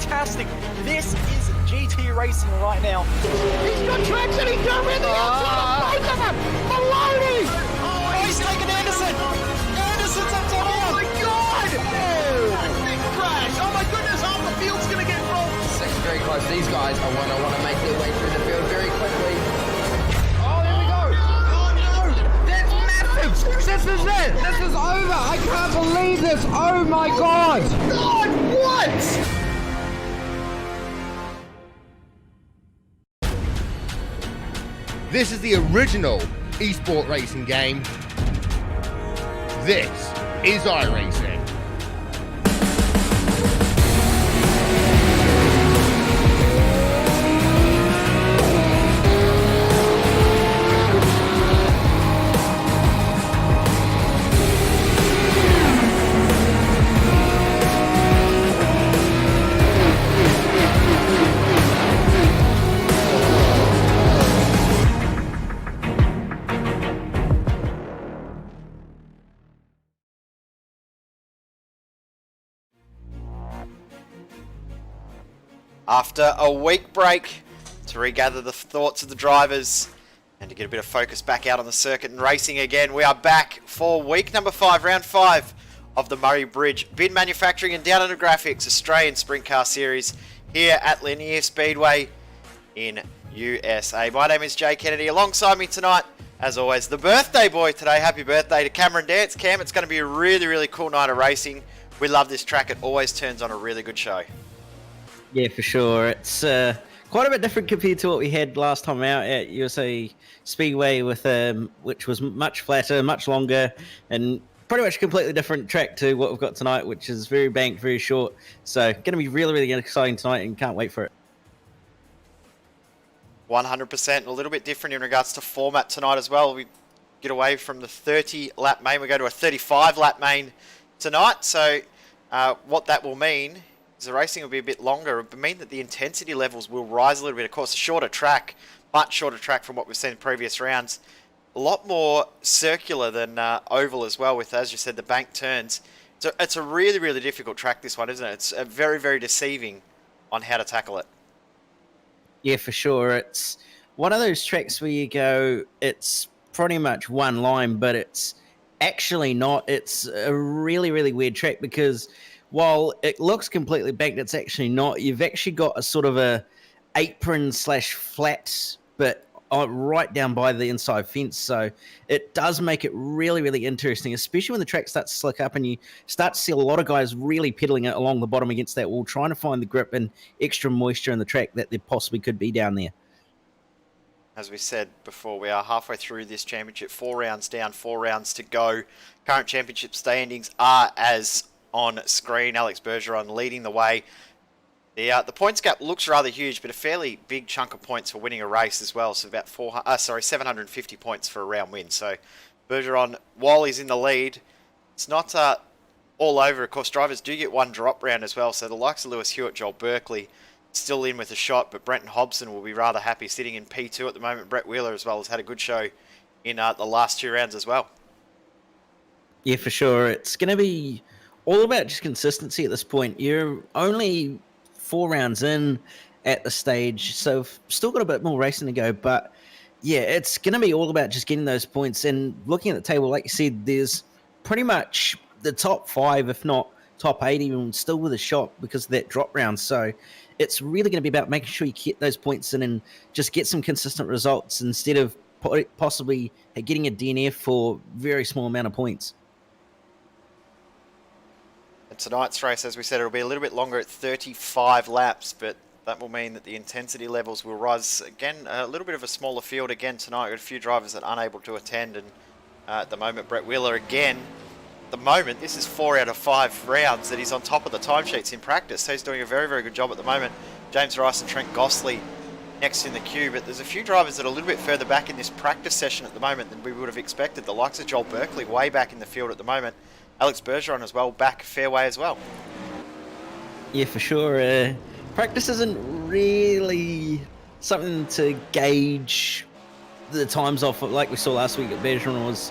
fantastic. This is GT racing right now. He's got tracks and he's got rid of the outside of both of them. Maloney! Oh, he's taken Anderson. Anderson's up top. Oh my God! Oh, big crash. Oh my goodness, half the field's going to get rolled. This is very close. These guys are want to make their way through the field very quickly. Oh, there we go. Oh no! That's massive! This is it! This is over! I can't believe this! Oh my God! God, what? This is the original esport racing game. This is iRacing. After a week break to regather the thoughts of the drivers and to get a bit of focus back out on the circuit and racing again, we are back for week number 5, round 5 of the Murray Bridge Bin Manufacturing and Down Under Graphics Australian Sprint Car Series here at Linear Speedway in USA. My name is Jay Kennedy. Alongside me tonight, as always, the birthday boy today. Happy birthday to Cameron Dance. Cam, it's going to be a really, really cool night of racing. We love this track. It always turns on a really good show. Yeah, for sure. It's quite a bit different compared to what we had last time out at USA Speedway, with which was much flatter, much longer, and pretty much a completely different track to what we've got tonight, which is very banked, very short. So going to be really, really exciting tonight, and can't wait for it. 100%. A little bit different in regards to format tonight as well. We get away from the 30-lap main. We go to a 35-lap main tonight. So what that will mean is the racing will be a bit longer. It will mean that the intensity levels will rise a little bit. Of course, a shorter track, much shorter track from what we've seen in previous rounds. A lot more circular than oval as well, with, as you said, the bank turns. So it's a really, really difficult track, this one, isn't it? It's very, very deceiving on how to tackle it. Yeah, for sure. It's one of those tracks where you go, it's pretty much one line, but it's actually not. It's a really, really weird track because while it looks completely banked, it's actually not. You've actually got a sort of a apron / flat, but right down by the inside fence. So it does make it really, really interesting, especially when the track starts to slick up and you start to see a lot of guys really pedaling it along the bottom against that wall, trying to find the grip and extra moisture in the track that there possibly could be down there. As we said before, we are halfway through this championship. 4 rounds down, 4 rounds to go. Current championship standings are as on screen. Alex Bergeron leading the way. The points gap looks rather huge, but a fairly big chunk of points for winning a race as well. So about 750 points for a round win. So Bergeron, while he's in the lead, it's not all over. Of course, drivers do get one drop round as well. So the likes of Lewis Hewitt, Joel Berkeley, still in with a shot, but Brenton Hobson will be rather happy sitting in P2 at the moment. Brett Wheeler as well has had a good show in the last 2 rounds as well. Yeah, for sure. It's going to be all about just consistency at this point. You're only 4 rounds in at the stage, so still got a bit more racing to go, but yeah, it's going to be all about just getting those points. And looking at the table, like you said, there's pretty much the top 5, if not top 8, even still with a shot because of that drop round. So it's really going to be about making sure you get those points in and just get some consistent results instead of possibly getting a DNF for very small amount of points. And tonight's race, as we said, it'll be a little bit longer at 35 laps, but that will mean that the intensity levels will rise. Again, a little bit of a smaller field again tonight. We've got a few drivers that are unable to attend, and at the moment, Brett Wheeler again. At the moment, this is 4 out of 5 rounds that he's on top of the timesheets in practice, so he's doing a very, very good job at the moment. James Rice and Trent Gostley next in the queue, but there's a few drivers that are a little bit further back in this practice session at the moment than we would have expected. The likes of Joel Berkeley way back in the field at the moment. Alex Bergeron as well, back fairway as well. Yeah, for sure. Practice isn't really something to gauge the times off. Like we saw last week, Bergeron was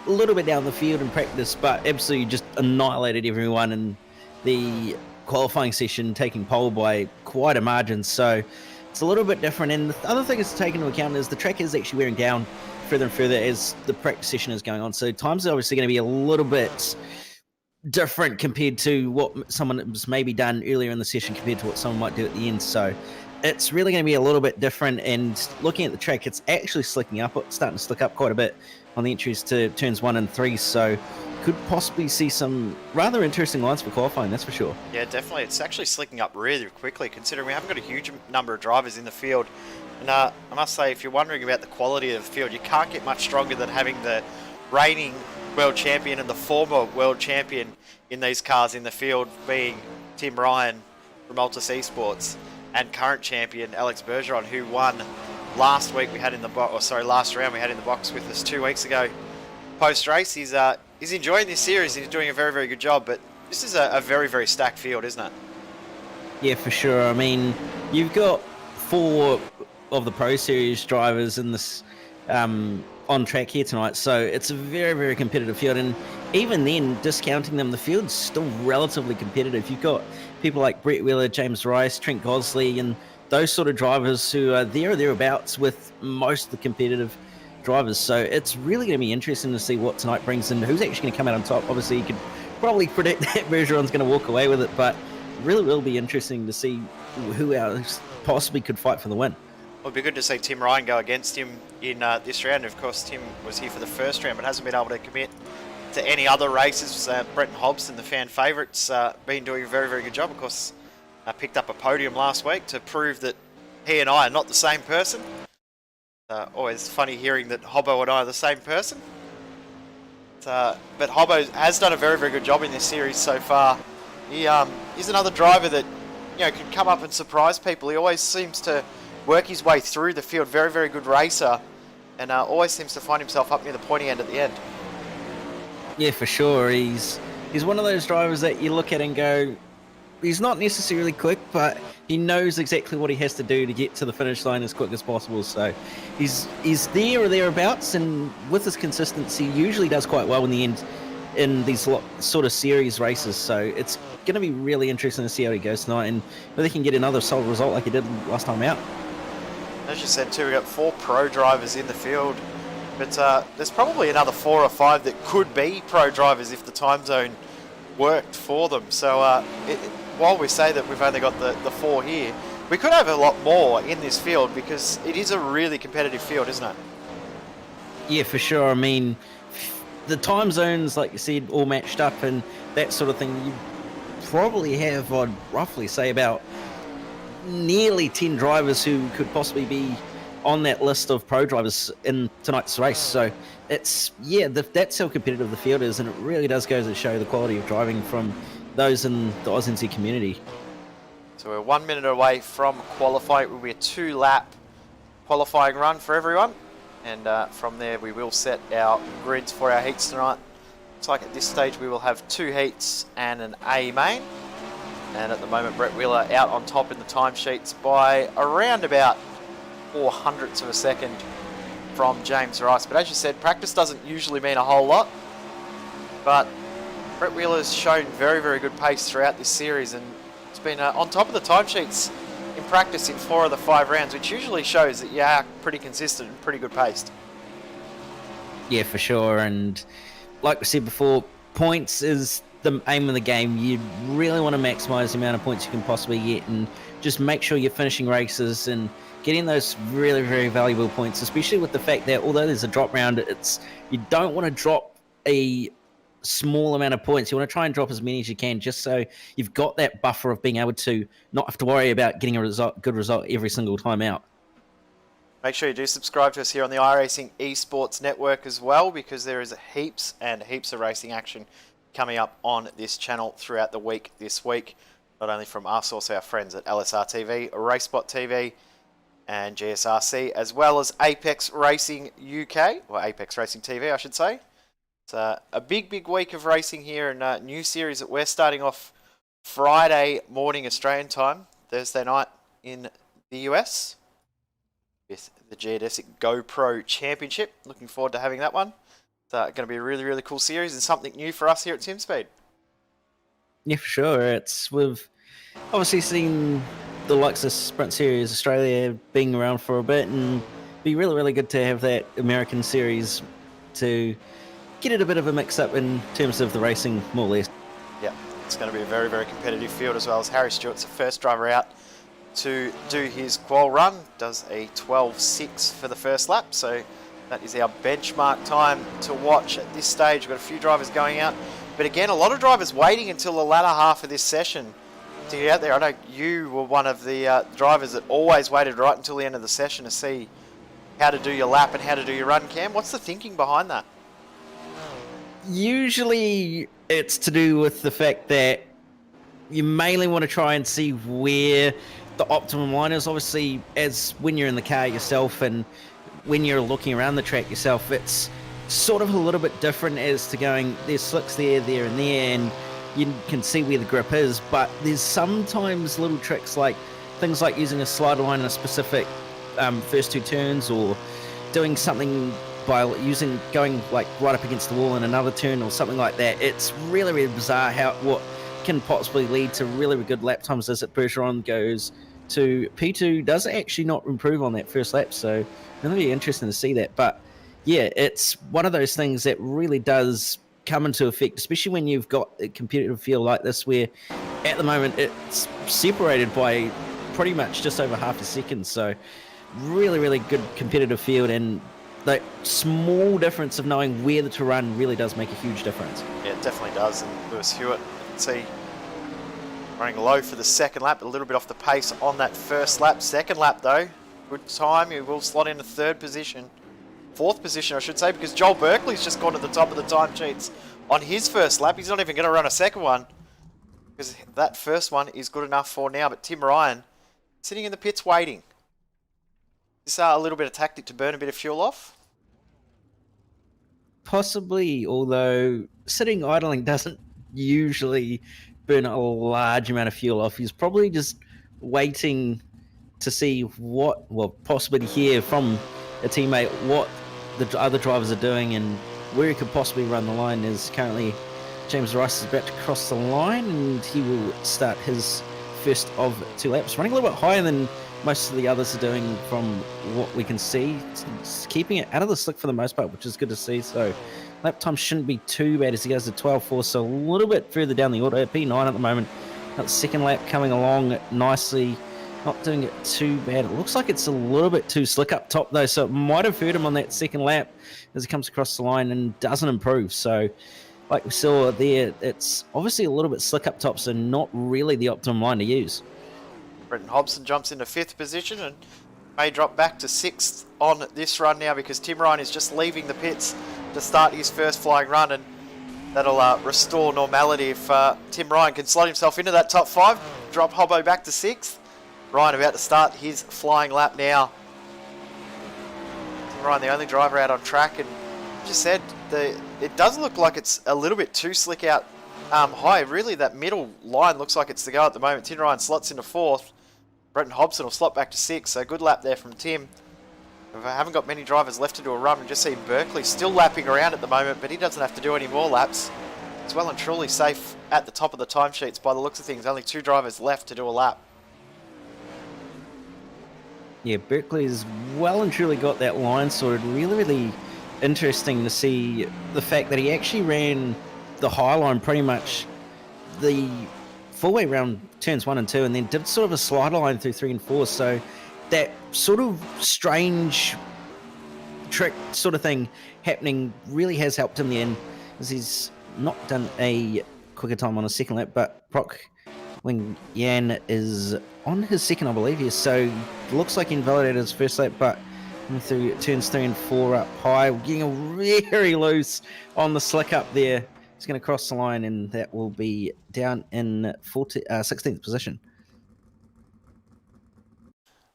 a little bit down the field in practice, but absolutely just annihilated everyone in the qualifying session, taking pole by quite a margin. So it's a little bit different. And the other thing is to take into account is the track is actually wearing down further and further as the practice session is going on. So times are obviously going to be a little bit different compared to what someone has maybe done earlier in the session compared to what someone might do at the end. So it's really going to be a little bit different. And looking at the track, it's actually slicking up. It's starting to slick up quite a bit on the entries to turns 1 and 3. So could possibly see some rather interesting lines for qualifying, that's for sure. Yeah, definitely. It's actually slicking up really quickly, considering we haven't got a huge number of drivers in the field. And I must say, if you're wondering about the quality of the field, you can't get much stronger than having the reigning world champion and the former world champion in these cars in the field, being Tim Ryan from Altus Esports, and current champion Alex Bergeron, who won last week. We had in the last round we had in the box with us 2 weeks ago. Post race, he's enjoying this series. He's doing a very, very good job. But this is a very, very stacked field, isn't it? Yeah, for sure. I mean, you've got 4 of the Pro Series drivers in this on track here tonight, so it's a very, very competitive field. And even then, discounting them, the field's still relatively competitive. You've got people like Brett Wheeler, James Rice, Trent Gosley, and those sort of drivers who are there or thereabouts with most of the competitive drivers. So it's really going to be interesting to see what tonight brings and who's actually going to come out on top. Obviously, you could probably predict that Bergeron's going to walk away with it, but it really will be interesting to see who else possibly could fight for the win. It would be good to see Tim Ryan go against him in this round. Of course, Tim was here for the first round, but hasn't been able to commit to any other races. Brenton Hobson, the fan favourite's been doing a very, very good job. Of course, picked up a podium last week to prove that he and I are not the same person. Always funny hearing that Hobbo and I are the same person. But Hobbo has done a very, very good job in this series so far. He's another driver that can come up and surprise people. He always seems to work his way through the field. Very, very good racer, and always seems to find himself up near the pointy end at the end. Yeah, for sure. He's one of those drivers that you look at and go, he's not necessarily quick, but he knows exactly what he has to do to get to the finish line as quick as possible. So he's there or thereabouts, and with his consistency, usually does quite well in the end in these sort of series races. So it's going to be really interesting to see how he goes tonight and whether he can get another solid result like he did last time out. As you said too, we've got 4 pro drivers in the field, but there's probably another 4 or 5 that could be pro drivers if the time zone worked for them. So while we say that we've only got the 4 here, we could have a lot more in this field because it is a really competitive field, isn't it? Yeah, for sure. I mean, the time zones, like you said, all matched up and that sort of thing. You probably have, I'd roughly say, about nearly 10 drivers who could possibly be on that list of pro drivers in tonight's race. So it's, that's how competitive the field is, and it really does go to show the quality of driving from those in the AusNC community. So we're 1 minute away from qualifying. It will be a 2-lap qualifying run for everyone, and from there we will set our grids for our heats tonight. Looks like at this stage we will have 2 heats and an A main, and at the moment Brett Wheeler out on top in the timesheets by around about 0.04 of a second from James Rice. But as you said, practice doesn't usually mean a whole lot, but Brett Wheeler's shown very, very good pace throughout this series, and it's been on top of the timesheets in practice in 4 of the 5 rounds, which usually shows that you are pretty consistent and pretty good paced. Yeah, for sure. And like we said before, points is the aim of the game. You really want to maximize the amount of points you can possibly get and just make sure you're finishing races and getting those really, very valuable points, especially with the fact that although there's a drop round, you don't want to drop a small amount of points. You want to try and drop as many as you can, just so you've got that buffer of being able to not have to worry about getting a good result every single time out. Make sure you do subscribe to us here on the iRacing Esports Network as well, because there is heaps and heaps of racing action coming up on this channel throughout the week this week. Not only from us, also our friends at LSR TV, RaceSpot TV, and GSRC, as well as Apex Racing UK, or Apex Racing TV, I should say. It's a big week of racing here, and a new series that we're starting off Friday morning Australian time, Thursday night in the US, with the Geodesic GoPro Championship. Looking forward to having that one. It's going to be a really cool series and something new for us here at SimSpeed. Yeah, for sure. We've obviously seen the likes of Sprint Series Australia being around for a bit, and be really, really good to have that American series to get it a bit of a mix-up in terms of the racing, more or less. Yeah, it's going to be a very, very competitive field, as well as Harry Stewart's the first driver out to do his qual run. Does a 12.6 for the first lap, so that is our benchmark time to watch at this stage. We've got a few drivers going out, but again, a lot of drivers waiting until the latter half of this session to get out there. I know you were one of the drivers that always waited right until the end of the session to see how to do your lap and how to do your run, Cam. What's the thinking behind that? Usually it's to do with the fact that you mainly want to try and see where the optimum line is. Obviously, as when you're in the car yourself and when you're looking around the track yourself, it's sort of a little bit different as to going, there's slicks there, and there, and you can see where the grip is, but there's sometimes little tricks like things like using a slider line in a specific first 2 turns, or doing something by going like right up against the wall in another turn or something like that. It's really, really bizarre what can possibly lead to really, really good lap times as it Bergeron goes to P2 does actually not improve on that first lap, so it'll be interesting to see that. But yeah, it's one of those things that really does come into effect, especially when you've got a competitive field like this, where at the moment it's separated by pretty much just over half a second. So really, really good competitive field, and that small difference of knowing where to run really does make a huge difference. Yeah, it definitely does. And Lewis Hewitt, you can see running low for the second lap, a little bit off the pace on that first lap. Second lap though, good time. He will slot in a fourth position, I should say, because Joel Berkeley's just gone to the top of the time sheets on his first lap. He's not even going to run a second one, because that first one is good enough for now. But Tim Ryan sitting in the pits waiting. Is this a little bit of tactic to burn a bit of fuel off? Possibly, although sitting idling doesn't usually burn a large amount of fuel off. He's probably just waiting to see possibly to hear from a teammate what the other drivers are doing and where he could possibly run the line. Is currently James Rice is about to cross the line, and he will start his first of 2 laps, running a little bit higher than most of the others are doing from what we can see. It's keeping it out of the slick for the most part, which is good to see. So lap time shouldn't be too bad as he goes to 12.4, so a little bit further down the order. P9 at the moment. That second lap coming along nicely, not doing it too bad. It looks like it's a little bit too slick up top though, so it might have hurt him on that second lap as he comes across the line and doesn't improve. So like we saw there, it's obviously a little bit slick up top, so not really the optimum line to use. Brenton Hobson jumps into 5th position and may drop back to 6th on this run now, because Tim Ryan is just leaving the pits to start his first flying run, and that'll restore normality if Tim Ryan can slot himself into that top 5, drop Hobbo back to 6th. Ryan about to start his flying lap now. Tim Ryan, the only driver out on track, and just said it does look like it's a little bit too slick out high. Really, that middle line looks like it's the go at the moment. Tim Ryan slots into 4th. Brenton Hobson will slot back to 6th, so good lap there from Tim. We haven't got many drivers left to do a run. We just see Berkeley still lapping around at the moment, but he doesn't have to do any more laps. He's well and truly safe at the top of the timesheets by the looks of things. Only 2 drivers left to do a lap. Yeah, Berkeley's well and truly got that line sorted. Really, really interesting to see the fact that he actually ran the high line pretty much the full way around turns 1 and 2, and then did sort of a slider line through 3 and 4. So that sort of strange trick sort of thing happening really has helped him in the end, as he's not done a quicker time on a second lap, but Proc Wing Yan is on his second, I believe. Here, so it looks like he invalidated his first lap, but through turns 3 and 4 up high, getting very loose on the slick up there. He's going to cross the line, and that will be down in 16th position.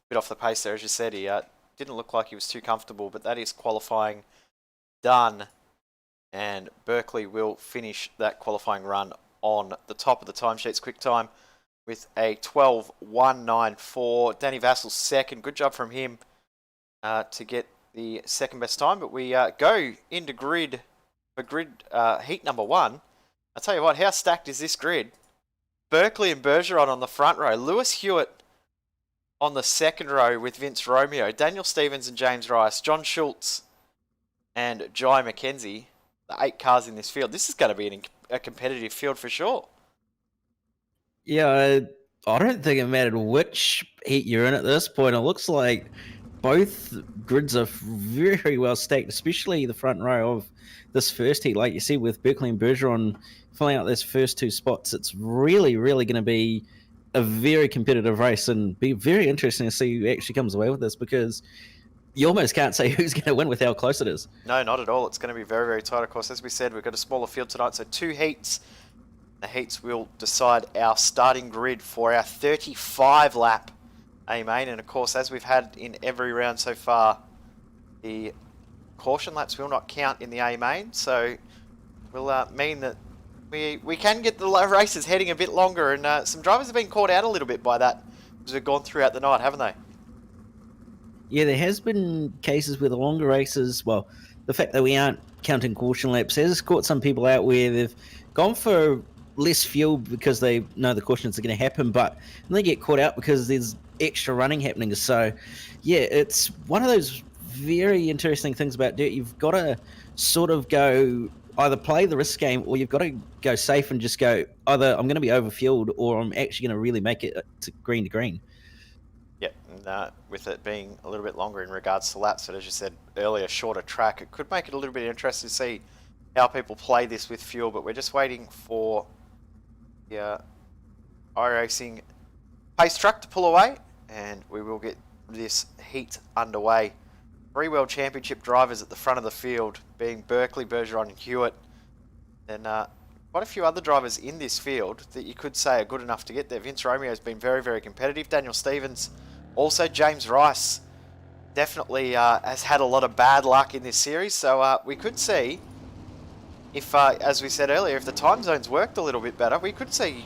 Bit off the pace there, as you said. He didn't look like he was too comfortable, but that is qualifying done. And Berkeley will finish that qualifying run on the top of the timesheets quick time with a 12.194. Danny Vassell's second. Good job from him to get the second best time. But we go into grid for grid heat number 1. I'll tell you what, how stacked is this grid? Berkeley and Bergeron on the front row. Lewis Hewitt on the second row with Vince Romeo. Daniel Stevens and James Rice. John Schultz and Jai McKenzie. The 8 cars in this field. This is going to be a competitive field for sure. Yeah, I don't think it mattered which heat you're in at this point. It looks like both grids are very well stacked, especially the front row of this first heat. Like you see with Berkeley and Bergeron filling out those first 2 spots, it's really, really going to be a very competitive race and be very interesting to see who actually comes away with this, because you almost can't say who's going to win with how close it is. No, not at all. It's going to be very, very tight. Of course, as we said, we've got a smaller field tonight, so 2 heats. The heats will decide our starting grid for our 35-lap A-main. And of course, as we've had in every round so far, the caution laps will not count in the A-main, so will mean that we can get the races heading a bit longer, and some drivers have been caught out a little bit by that as we've gone throughout the night, haven't they? Yeah, there has been cases where the longer races, well, the fact that we aren't counting caution laps has caught some people out where they've gone for less fuel because they know the cautions are going to happen, but they get caught out because there's extra running happening. So, yeah, it's one of those very interesting things about dirt. You've got to sort of go either play the risk game, or you've got to go safe and just go either I'm going to be overfueled or I'm actually going to really make it to green. Yeah, and with it being a little bit longer in regards to laps, but as you said earlier, shorter track, it could make it a little bit interesting to see how people play this with fuel, but we're just waiting for the iRacing pace truck to pull away, and we will get this heat underway. 3 World Championship drivers at the front of the field, being Berkeley, Bergeron and Hewitt, and quite a few other drivers in this field that you could say are good enough to get there. Vince Romeo has been very, very competitive. Daniel Stevens, also James Rice, definitely has had a lot of bad luck in this series, so we could see if, as we said earlier, if the time zones worked a little bit better, we could see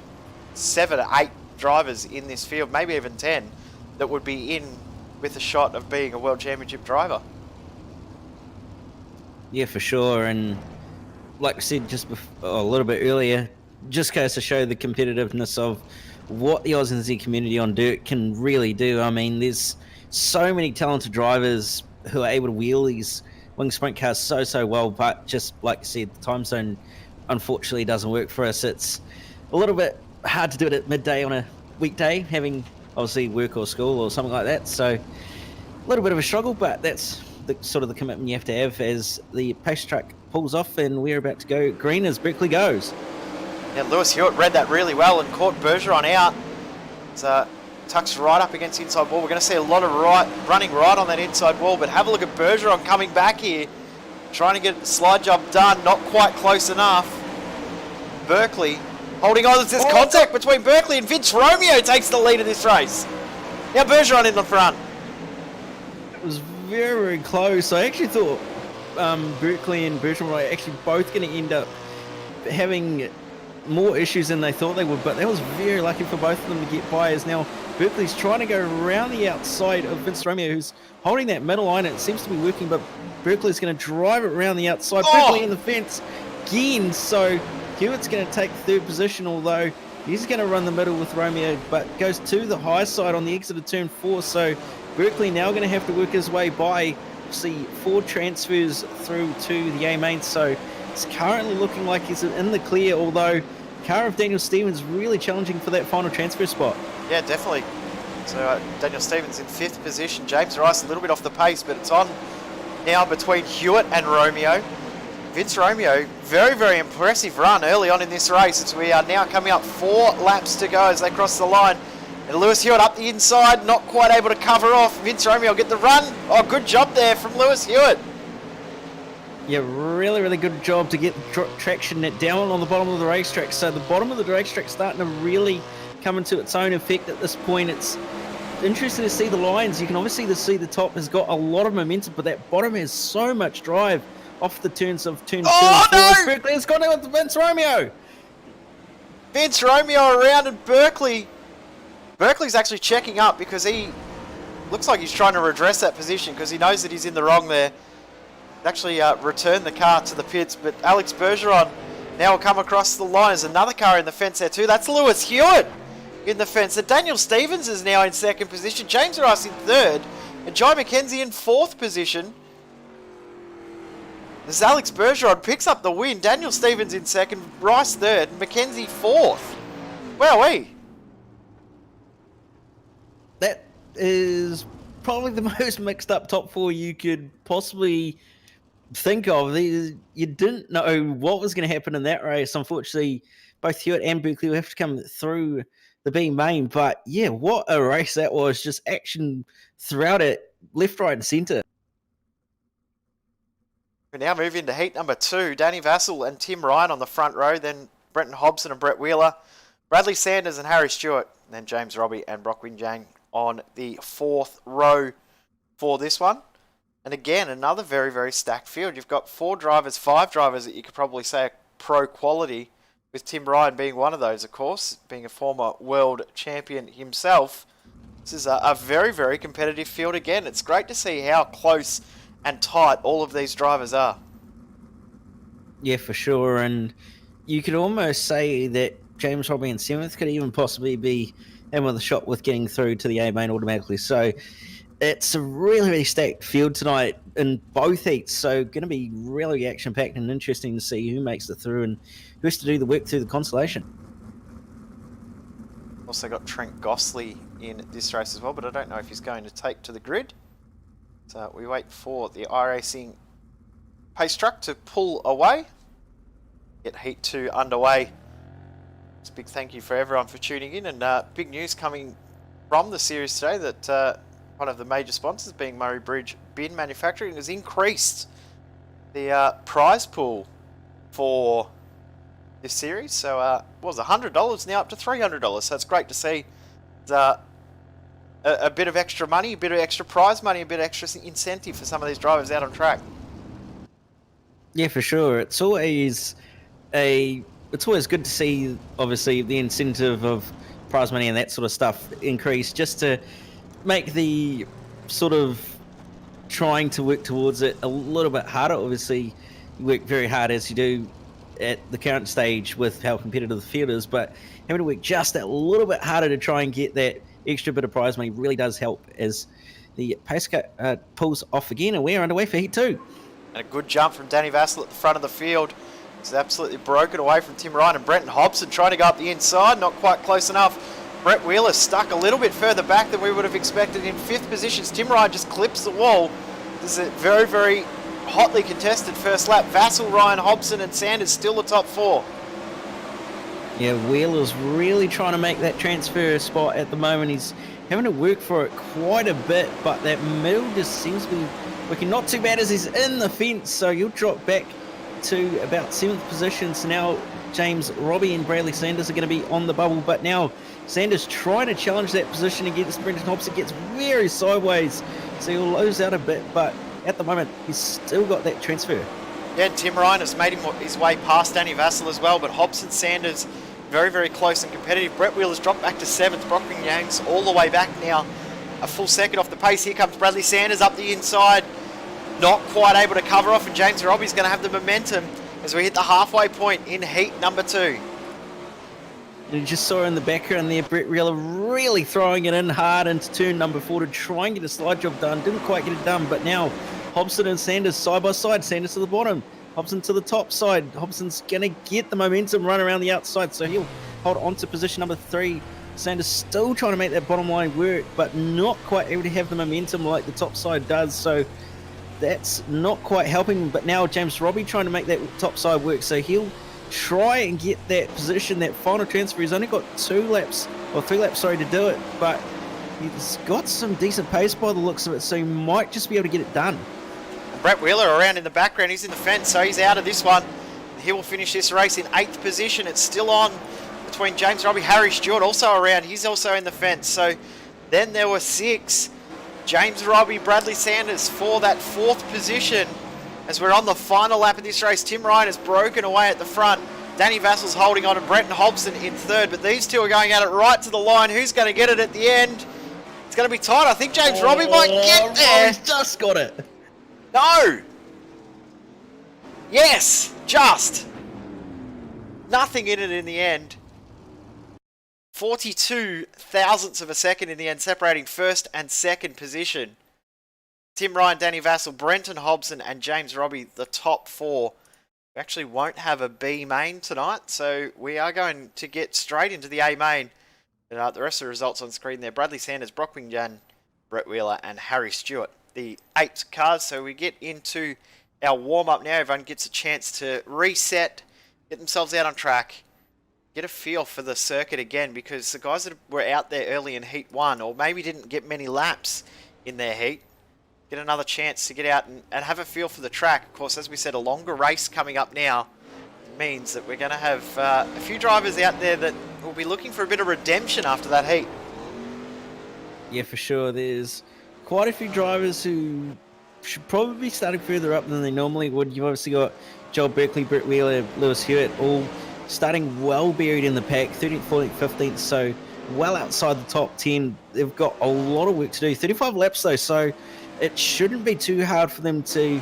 7 or 8 drivers in this field, maybe even 10, that would be in with a shot of being a World Championship driver. Yeah, for sure. And like I said just a little bit earlier, just goes to show the competitiveness of what the Oz and Z community on dirt can really do. I mean, there's so many talented drivers who are able to wheel these wing sprint cars so well, but just like I said, the time zone unfortunately doesn't work for us. It's a little bit hard to do it at midday on a weekday, having obviously work or school or something like that, so a little bit of a struggle, but that's the sort of the commitment you have to have as the pace truck pulls off and we're about to go green as Berkeley goes. Yeah, Lewis Hewitt read that really well and caught Bergeron out. So tucks right up against the inside wall. We're going to see a lot of running right on that inside wall, but have a look at Bergeron coming back here, trying to get the slide job done, not quite close enough. Berkeley holding on. There's contact between Berkeley and Vince Romeo takes the lead of this race. Now Bergeron in the front. It was very, very close. I actually thought Berkeley and Bergeron were actually both going to end up having more issues than they thought they would, but that was very lucky for both of them to get by, as now Berkeley's trying to go around the outside of Vince Romeo, who's holding that middle line. It seems to be working, but Berkeley's going to drive it around the outside. Berkeley in the fence again, so Hewitt's going to take third position, although he's going to run the middle with Romeo, but goes to the high side on the exit of turn 4, so Berkeley now going to have to work his way by, see 4 transfers through to the A main, so it's currently looking like he's in the clear, although car of Daniel Stevens really challenging for that final transfer spot. Yeah, definitely. So Daniel Stevens in 5th position. James Rice a little bit off the pace, but it's on now between Hewitt and Romeo. Vince Romeo, very, very impressive run early on in this race, as we are now coming up 4 laps to go as they cross the line. And Lewis Hewitt up the inside, not quite able to cover off. Vince Romeo get the run. Oh, good job there from Lewis Hewitt. Yeah, really, really good job to get traction down on the bottom of the racetrack. So the bottom of the racetrack starting to really come into its own effect at this point. It's interesting to see the lines. You can obviously see the top has got a lot of momentum, but that bottom has so much drive off the turns of turn 2 and 4. No! Berkeley has gone out with Vince Romeo. Vince Romeo around, and Berkeley's actually checking up because he looks like he's trying to redress that position because he knows that he's in the wrong there. Actually returned the car to the pits, but Alex Bergeron Now we'll come across the line. There's another car in the fence there too. That's Lewis Hewitt in the fence. So Daniel Stevens is now in second position. James Rice in third. And Jai McKenzie in fourth position. As Alex Bergeron picks up the win. Daniel Stevens in second. Rice third. McKenzie fourth. Wowee. That is probably the most mixed up top four you could possibly think of. You didn't know what was going to happen in that race. Unfortunately, both Hewitt and Berkeley will have to come through the B main. But yeah, what a race that was. Just action throughout it, left, right, and centre. We now move into heat number 2. Danny Vassell and Tim Ryan on the front row. Then Brenton Hobson and Brett Wheeler. Bradley Sanders and Harry Stewart. And then James Robbie and Brock Winjang on the fourth row for this one. And again, another very, very stacked field. You've got 5 drivers that you could probably say are pro quality, with Tim Ryan being one of those, of course, being a former world champion himself. This is a very, very competitive field again. It's great to see how close and tight all of these drivers are. Yeah, for sure. And you could almost say that James Robbie in 7th could even possibly be in with a shot with getting through to the A main automatically. So it's a really, really stacked field tonight in both heats. So going to be really action-packed and interesting to see who makes it through and who has to do the work through the consolation. Also got Trent Gossley in this race as well, but I don't know if he's going to take to the grid. So we wait for the iRacing pace truck to pull away. Get Heat 2 underway. It's a big thank you for everyone for tuning in, and big news coming from the series today that one of the major sponsors, being Murray Bridge Bin Manufacturing, has increased the prize pool for this series. So what was $100 now up to $300. So it's great to see a bit of extra money, a bit of extra prize money, a bit of extra incentive for some of these drivers out on track. Yeah, for sure. It's always good to see, obviously, the incentive of prize money and that sort of stuff increase, just to make the sort of trying to work towards it a little bit harder. Obviously, you work very hard as you do at the current stage with how competitive the field is, but having to work just a little bit harder to try and get that extra bit of prize money really does help as the pace cut pulls off again, and we're underway for Heat 2. And a good jump from Danny Vassell at the front of the field. It's absolutely broken away from Tim Ryan, and Brenton Hobson trying to go up the inside, not quite close enough. Brett Wheeler stuck a little bit further back than we would have expected in 5th position. Tim Ryan just clips the wall. This is a very, very hotly contested first lap. Vassell, Ryan, Hobson and Sanders still the top 4. Yeah, Wheeler's really trying to make that transfer spot at the moment. He's having to work for it quite a bit, but that middle just seems to be working not too bad as he's in the fence. So he'll drop back to about 7th position. So now James Robbie and Bradley Sanders are going to be on the bubble, but now Sanders trying to challenge that position against Brenton Hobson, gets very sideways, so he'll lose out a bit, but at the moment he's still got that transfer. Yeah, and Tim Ryan has made his way past Danny Vassell as well, but Hobson, Sanders very, very close and competitive. Brett Wheeler's dropped back to 7th. Brock Yang's all the way back now, a full second off the pace. Here comes Bradley Sanders up the inside, not quite able to cover off, and James Robbie's going to have the momentum as we hit the halfway point in heat number 2. And you just saw in the background there, Brett Wheeler really throwing it in hard into turn number 4 to try and get a slide job done. Didn't quite get it done, but now Hobson and Sanders side by side. Sanders to the bottom, Hobson to the top side. Hobson's going to get the momentum run around the outside, so he'll hold on to position number 3. Sanders still trying to make that bottom line work, but not quite able to have the momentum like the top side does, so that's not quite helping. But now James Robbie trying to make that top side work, so he'll try and get that position, that final transfer. He's only got 3 laps to do it, but he's got some decent pace by the looks of it, so he might just be able to get it done. Brett Wheeler around in the background, he's in the fence, so he's out of this one. He will finish this race in 8th position. It's still on between James Robbie, Harry Stewart also around, he's also in the fence. So then there were 6, James Robbie, Bradley Sanders for that 4th position. As we're on the final lap of this race, Tim Ryan has broken away at the front. Danny Vassell's holding on to Brenton Hobson in 3rd, but these two are going at it right to the line. Who's going to get it at the end? It's going to be tight. I think James Robbie might get there. Robbie's just got it. No. Yes, just. Nothing in it in the end. 42 thousandths of a second in the end, separating first and second position. Tim Ryan, Danny Vassell, Brenton Hobson and James Robbie, the top four. We actually won't have a B main tonight, so we are going to get straight into the A main. The rest of the results on screen there. Bradley Sanders, Brock Wingjan, Brett Wheeler and Harry Stewart. The 8 cars, so we get into our warm-up now. Everyone gets a chance to reset, get themselves out on track, get a feel for the circuit again, because the guys that were out there early in Heat 1, or maybe didn't get many laps in their heat, get another chance to get out and have a feel for the track. Of course, as we said, a longer race coming up now means that we're going to have a few drivers out there that will be looking for a bit of redemption after that heat. Yeah, for sure. There's quite a few drivers who should probably be starting further up than they normally would. You've obviously got Joel Berkeley, Brett Wheeler, Lewis Hewitt, all starting well buried in the pack, 13th, 14th, 15th, so well outside the top 10. They've got a lot of work to do. 35 laps though, so it shouldn't be too hard for them to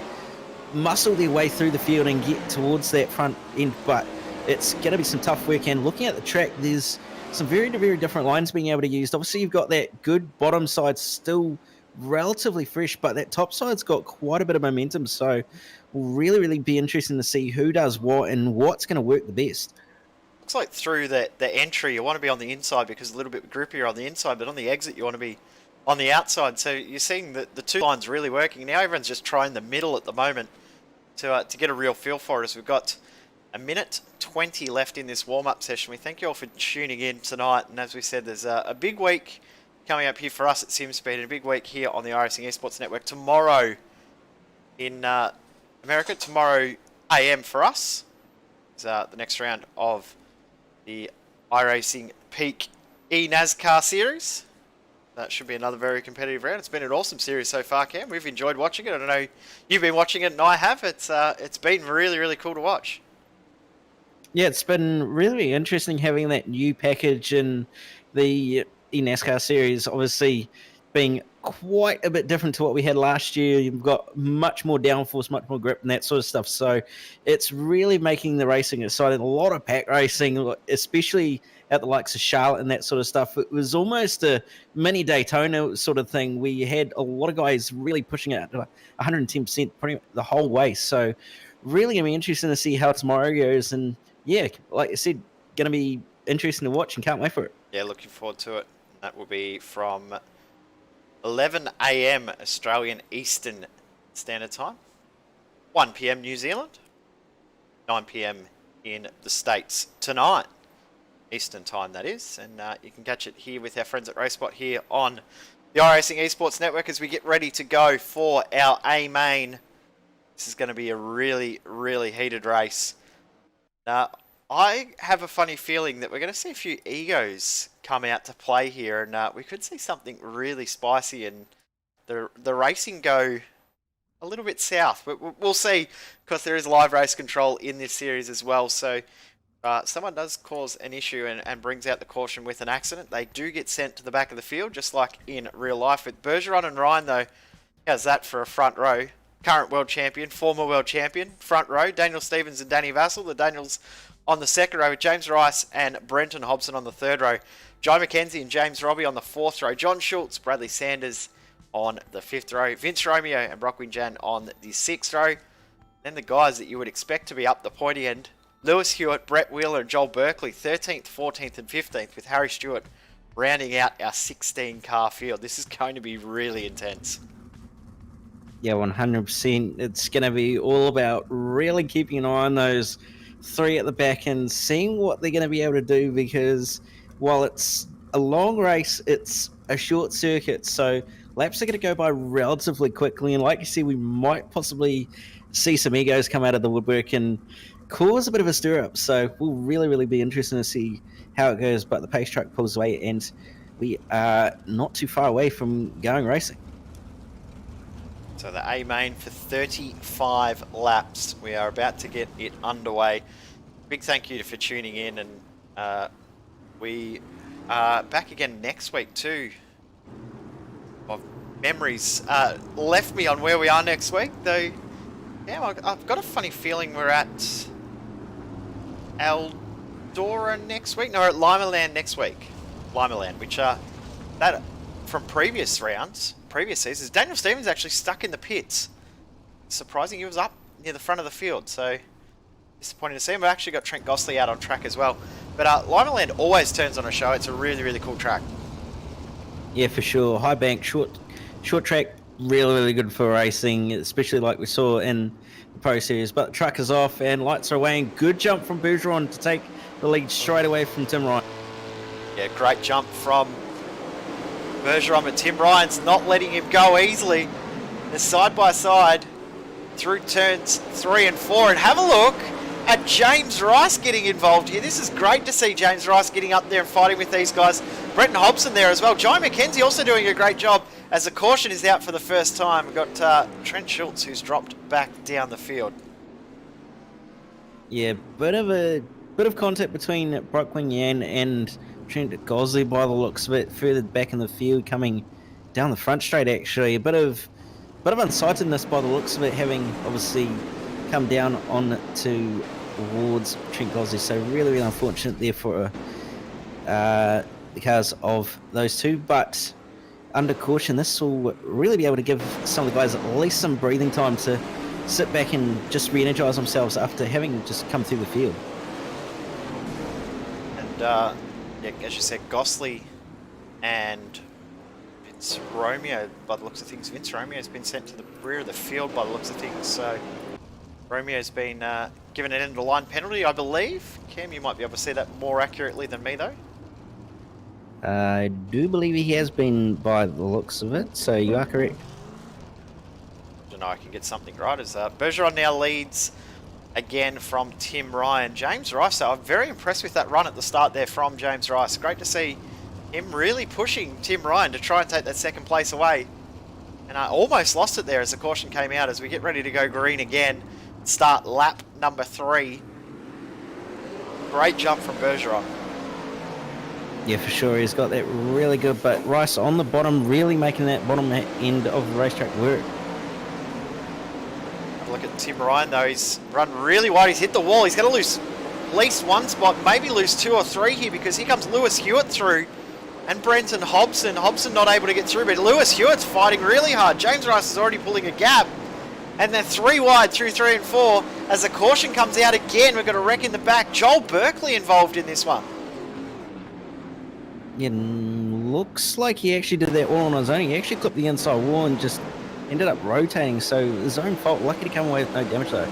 muscle their way through the field and get towards that front end, but it's going to be some tough work. And looking at the track, there's some very, very different lines being able to use. Obviously, you've got that good bottom side still relatively fresh, but that top side's got quite a bit of momentum, so will really be interesting to see who does what and what's going to work the best. Looks like through the entry, you want to be on the inside because a little bit grippier on the inside, but on the exit, you want to be on the outside. So you're seeing the two lines really working. Now everyone's just trying the middle at the moment to get a real feel for it, as we've got a minute 20 left in this warm-up session. We thank you all for tuning in tonight, and as we said, there's a big week coming up here for us at SimSpeed, and a big week here on the iRacing Esports Network tomorrow in America. Tomorrow AM for us is the next round of the iRacing Peak eNASCAR series. That should be another very competitive round. It's been an awesome series so far, Cam. We've enjoyed watching it. I don't know you've been watching it, and I have. It's been really cool to watch. Yeah, it's been really interesting having that new package in the eNASCAR series, obviously being quite a bit different to what we had last year. You've got much more downforce, much more grip and that sort of stuff. So it's really making the racing exciting. A lot of pack racing, especially at the likes of Charlotte and that sort of stuff. It was almost a mini Daytona sort of thing. We had a lot of guys really pushing it 110% pretty much the whole way. So really going to be interesting to see how tomorrow goes. And yeah, like I said, going to be interesting to watch and can't wait for it. Yeah, looking forward to it. That will be from 11 AM Australian Eastern Standard Time, 1 PM New Zealand, 9 PM in the States tonight, Eastern Time that is, and you can catch it here with our friends at RaceSpot here on the iRacing Esports Network as we get ready to go for our A main. This is going to be a really heated race. I have a funny feeling that we're going to see a few egos come out to play here, and we could see something really spicy and the racing go a little bit south. But we'll see, because there is live race control in this series as well. So someone does cause an issue and brings out the caution with an accident, they do get sent to the back of the field, just like in real life. With Bergeron and Ryan, though, how's that for a front row? Current world champion, former world champion, front row. Daniel Stevens and Danny Vassell. The Daniels on the second row, with James Rice and Brenton Hobson on the third row. Joe McKenzie and James Robbie on the fourth row. John Schultz, Bradley Sanders on the fifth row. Vince Romeo and Brock Wingjan on the sixth row. Then the guys that you would expect to be up the pointy end: Lewis Hewitt, Brett Wheeler and Joel Berkeley, 13th, 14th and 15th, with Harry Stewart rounding out our 16-car field. This is going to be really intense. Yeah, 100%. It's going to be all about really keeping an eye on those three at the back and seeing what they're going to be able to do, because while it's a long race, it's a short circuit, so laps are going to go by relatively quickly, and like you see, we might possibly see some egos come out of the woodwork and cause a bit of a stir up. So we'll really be interesting to see how it goes, but the pace truck pulls away and we are not too far away from going racing. So the A main for 35 laps. We are about to get it underway. Big thank you for tuning in, and we are back again next week too. Well, memories left me on where we are next week, though. Yeah, I've got a funny feeling we're at Dora next week? No, at Limaland next week. Limaland, which that from previous rounds, previous seasons, Daniel Stevens actually stuck in the pits. Surprising, he was up near the front of the field, so disappointing to see him. We've actually got Trent Gostley out on track as well. But Limaland always turns on a show. It's a really, really cool track. Yeah, for sure. High bank, short track, really, really good for racing, especially like we saw in the Pro Series. But the truck is off and lights are away, and good jump from Bergeron to take the lead straight away from Tim Ryan. Yeah, great jump from Bergeron, but Tim Ryan's not letting him go easily. They're side by side through turns 3 and 4, and have a look at James Rice getting involved here. This is great to see James Rice getting up there and fighting with these guys. Brenton Hobson there as well. Jai McKenzie also doing a great job as the caution is out for the first time. We've got Trent Schultz, who's dropped back down the field. Yeah, bit of contact between Brock Wing Yan and Trent Gostley by the looks of it, further back in the field, coming down the front straight actually. A bit of unsightedness by the looks of it, having obviously come down on towards Trent Gostley. So really, really unfortunate there for the cars of those two. But under caution, this will really be able to give some of the guys at least some breathing time to sit back and just re-energise themselves after having just come through the field. And yeah, as you said, Gostley and Vince Romeo, by the looks of things, Vince Romeo's been sent to the rear of the field by the looks of things. So Romeo's been given an end-of-line penalty, I believe. Cam, you might be able to see that more accurately than me, though. I do believe he has been by the looks of it, so you are correct. I don't know, I can get something right. As Bergeron now leads again from Tim Ryan. James Rice, I'm very impressed with that run at the start there from James Rice. Great to see him really pushing Tim Ryan to try and take that second place away. And I almost lost it there as the caution came out as we get ready to go green again. Start lap number 3. Great jump from Bergeron. Yeah, for sure. He's got that really good, but Rice on the bottom, really making that bottom end of the racetrack work. Look at Tim Ryan though, he's run really wide, he's hit the wall, he's going to lose at least one spot, maybe lose 2 or 3 here, because here comes Lewis Hewitt through and Brenton Hobson. Hobson not able to get through, but Lewis Hewitt's fighting really hard. James Rice is already pulling a gap, and they're 3 wide through 3 and 4 as the caution comes out again. We've got a wreck in the back. Joel Berkeley involved in this one. Yeah, looks like he actually did that all on his own. He actually clipped the inside wall and just ended up rotating, so his own fault. Lucky to come away with no damage though.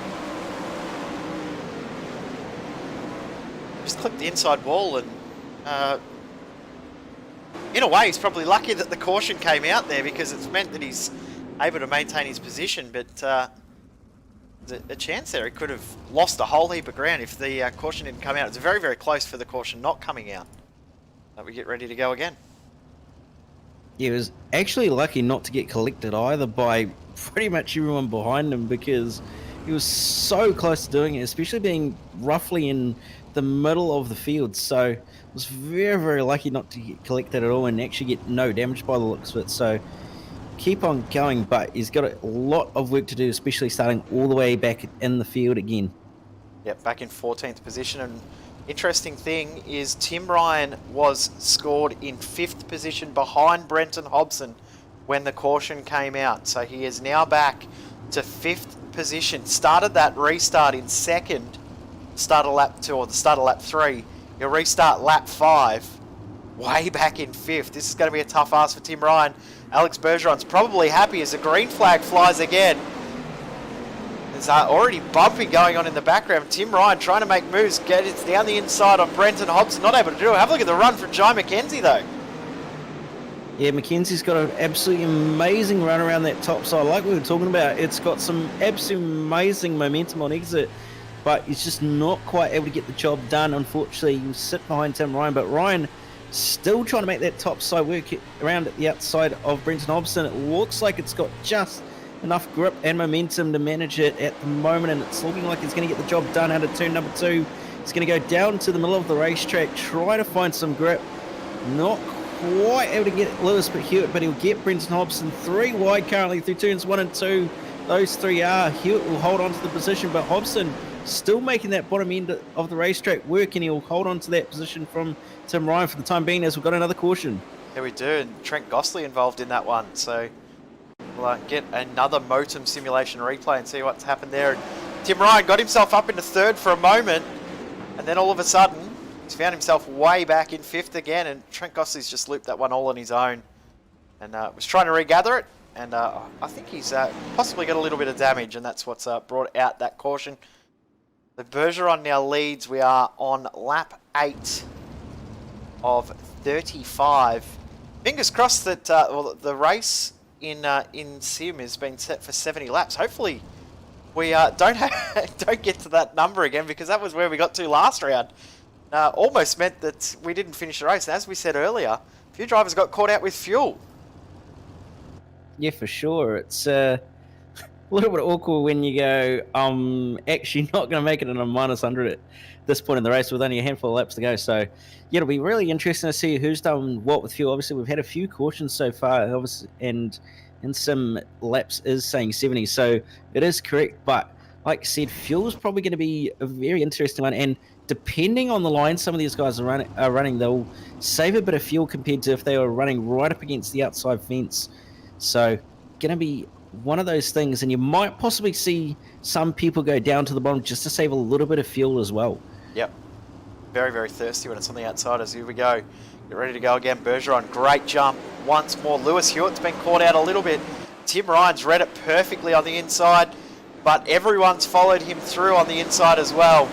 Just clipped the inside wall, and in a way he's probably lucky that the caution came out there, because it's meant that he's able to maintain his position, but there's a chance there he could have lost a whole heap of ground if the caution didn't come out. It's very, very close for the caution not coming out. But we get ready to go again. He was actually lucky not to get collected either by pretty much everyone behind him, because he was so close to doing it, especially being roughly in the middle of the field. So was very, very lucky not to get collected at all and actually get no damage by the looks of it. So keep on going, but he's got a lot of work to do, especially starting all the way back in the field again. Yep, back in 14th position. And interesting thing is Tim Ryan was scored in 5th position behind Brenton Hobson when the caution came out. So he is now back to 5th position. Started that restart in 2nd, start of lap 2 or the start of lap 3. He'll restart lap 5, way back in 5th. This is going to be a tough ask for Tim Ryan. Alex Bergeron's probably happy as the green flag flies again. There's already bumping going on in the background. Tim Ryan trying to make moves, get it down the inside on Brenton Hobson, not able to do it. Have a look at the run from Jai McKenzie though. Yeah, McKenzie's got an absolutely amazing run around that top side. Like we were talking about, it's got some absolutely amazing momentum on exit, but he's just not quite able to get the job done. Unfortunately, you sit behind Tim Ryan, but Ryan still trying to make that top side work around at the outside of Brenton Hobson. It looks like it's got just enough grip and momentum to manage it at the moment, and it's looking like he's going to get the job done out of turn number 2. He's going to go down to the middle of the racetrack, try to find some grip. Not quite able to get Lewis Hewitt, but he'll get Brenton Hobson 3 wide currently through turns 1 and 2. Those 3 are. Hewitt will hold on to the position, but Hobson still making that bottom end of the racetrack work, and he'll hold on to that position from Tim Ryan for the time being as we've got another caution. Yeah, we do, and Trent Gostley involved in that one, so we'll get another Motum simulation replay and see what's happened there. And Tim Ryan got himself up into third for a moment, and then all of a sudden he's found himself way back in fifth again, and Trent Gostley's just looped that one all on his own and was trying to regather it, and I think he's possibly got a little bit of damage, and that's what's brought out that caution. The Bergeron now leads. We are on lap 8 of 35. Fingers crossed that well, the race in Sim has been set for 70 laps. Hopefully we don't get to that number again, because that was where we got to last round. Almost meant that we didn't finish the race. And as we said earlier, a few drivers got caught out with fuel. Yeah, for sure. It's a little bit awkward when you go, I'm actually not going to make it in a -100 at this point in the race with only a handful of laps to go. So, yeah, it'll be really interesting to see who's done what with fuel. Obviously, we've had a few cautions so far, obviously, and in some laps is saying 70, so it is correct. But like I said, fuel is probably going to be a very interesting one, and depending on the line some of these guys are running, they'll save a bit of fuel compared to if they were running right up against the outside fence. So, going to be one of those things, and you might possibly see some people go down to the bottom just to save a little bit of fuel as well. Yep. Very, very thirsty when it's on the outsiders. Here we go. Get ready to go again. Bergeron, great jump once more. Lewis Hewitt's been caught out a little bit. Tim Ryan's read it perfectly on the inside, but everyone's followed him through on the inside as well.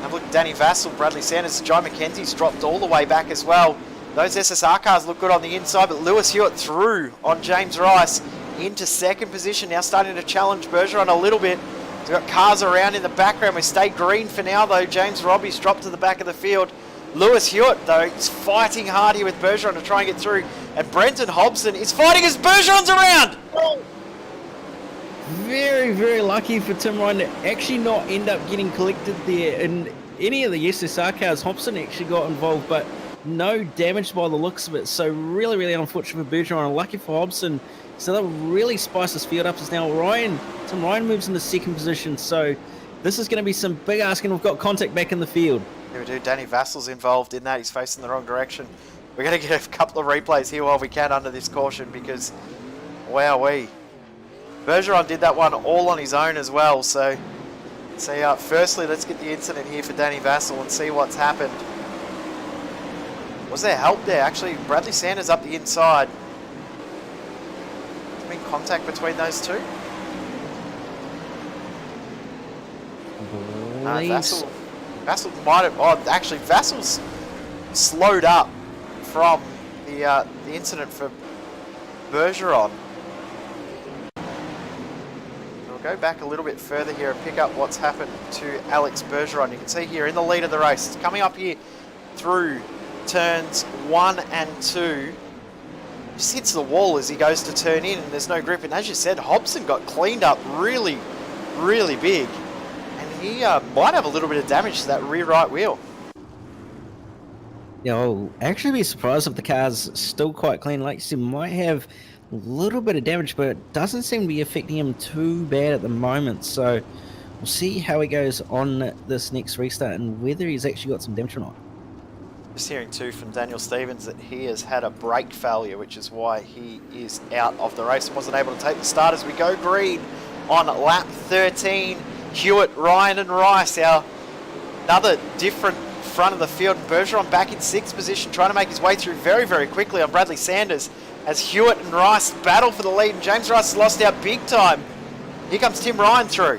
Have a look at Danny Vassell, Bradley Sanders, Joe McKenzie's dropped all the way back as well. Those SSR cars look good on the inside, but Lewis Hewitt through on James Rice into second position, now starting to challenge Bergeron a little bit. So we've got cars around in the background. We stay green for now, though. James Robbie's dropped to the back of the field. Lewis Hewitt, though, is fighting hard here with Bergeron to try and get through. And Brenton Hobson is fighting as Bergeron's around. Very, very lucky for Tim Ryan to actually not end up getting collected there in any of the SSR cars. Hobson actually got involved, but no damage by the looks of it. So really, really unfortunate for Bergeron, and lucky for Hobson. So that will really spice this field up as now Tim Ryan moves into second position. So this is going to be some big asking. We've got contact back in the field. Here we do. Danny Vassell's involved in that. He's facing the wrong direction. We're going to get a couple of replays here while we can under this caution, because wowee. Bergeron did that one all on his own as well. So firstly, let's get the incident here for Danny Vassell and see what's happened. Was there help there? Actually, Bradley Sanders up the inside. There's been contact between those two. Vassell might have. Oh, actually, Vassell's slowed up from the incident for Bergeron. We'll go back a little bit further here and pick up what's happened to Alex Bergeron. You can see here in the lead of the race, it's coming up here through turns 1 and 2. Just hits the wall as he goes to turn in, and there's no grip. And as you said, Hobson got cleaned up really, really big. And he might have a little bit of damage to that rear right wheel. Yeah, I'll actually be surprised if the car's still quite clean. Like you said, might have a little bit of damage, but it doesn't seem to be affecting him too bad at the moment. So we'll see how he goes on this next restart and whether he's actually got some damage or not. Just hearing too from Daniel Stevens that he has had a brake failure, which is why he is out of the race and wasn't able to take the start. As we go green on lap 13, Hewitt, Ryan and Rice, another different front of the field. And Bergeron back in 6th position, trying to make his way through very, very quickly on Bradley Sanders as Hewitt and Rice battle for the lead. And James Rice has lost out big time. Here comes Tim Ryan through.